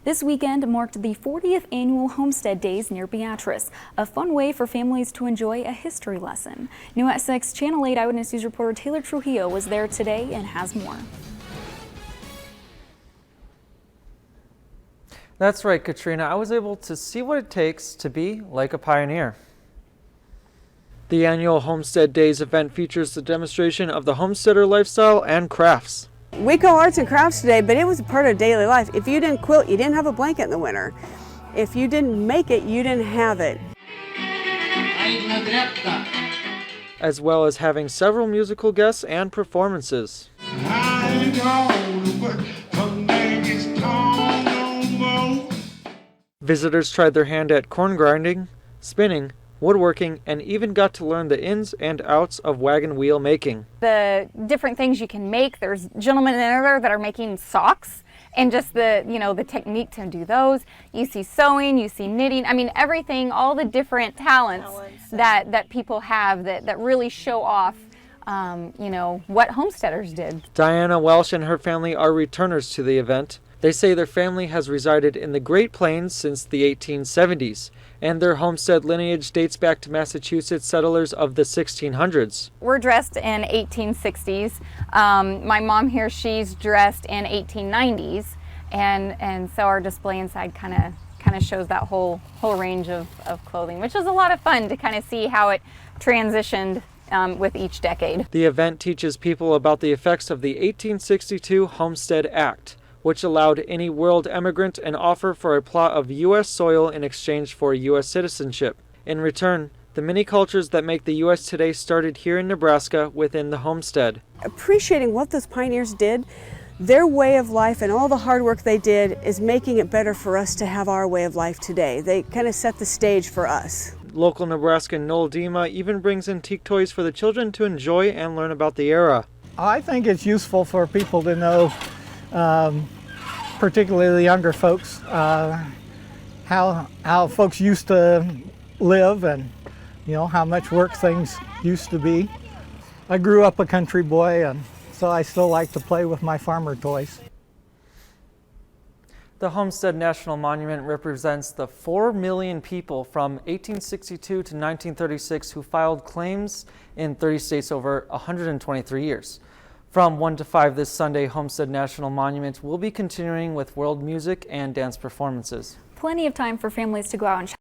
This weekend marked the 40th annual Homestead Days near Beatrice, a fun way for families to enjoy a history lesson. New at 6 Channel 8 Eyewitness News reporter Taylor Trujillo was there today and has more. That's right, Katrina. I was able to see what it takes to be like a pioneer. The annual Homestead Days event features the demonstration of the homesteader lifestyle and crafts. We call arts and crafts today, but it was a part of daily life. If you didn't quilt, you didn't have a blanket in the winter. If you didn't make it, you didn't have it. As well as having several musical guests and performances. Visitors tried their hand at corn grinding, spinning, woodworking, and even got to learn the ins and outs of wagon wheel making. The different things you can make, there's gentlemen in there that are making socks, and just the, the technique to do those. You see sewing, you see knitting, I mean everything, all the different talents that people have that really show off what homesteaders did. Diana Welsh and her family are returners to the event. They say their family has resided in the Great Plains since the 1870s, and their homestead lineage dates back to Massachusetts settlers of the 1600s. We're dressed in 1860s. My mom here, she's dressed in 1890s, and so our display inside kind of shows that whole range of clothing, which is a lot of fun to kind of see how it transitioned with each decade. The event teaches people about the effects of the 1862 Homestead Act, which allowed any world emigrant an offer for a plot of U.S. soil in exchange for U.S. citizenship. In return, the many cultures that make the U.S. today started here in Nebraska within the homestead. Appreciating what those pioneers did, their way of life and all the hard work they did is making it better for us to have our way of life today. They kind of set the stage for us. Local Nebraskan Noel Dima even brings antique toys for the children to enjoy and learn about the era. I think it's useful for people to know, particularly the younger folks, how folks used to live and how much work things used to be. I grew up a country boy, and so I still like to play with my farmer toys. The Homestead National Monument represents the 4 million people from 1862 to 1936 who filed claims in 30 states over 123 years. From 1 to 5 this Sunday, Homestead National Monument will be continuing with world music and dance performances. Plenty of time for families to go out and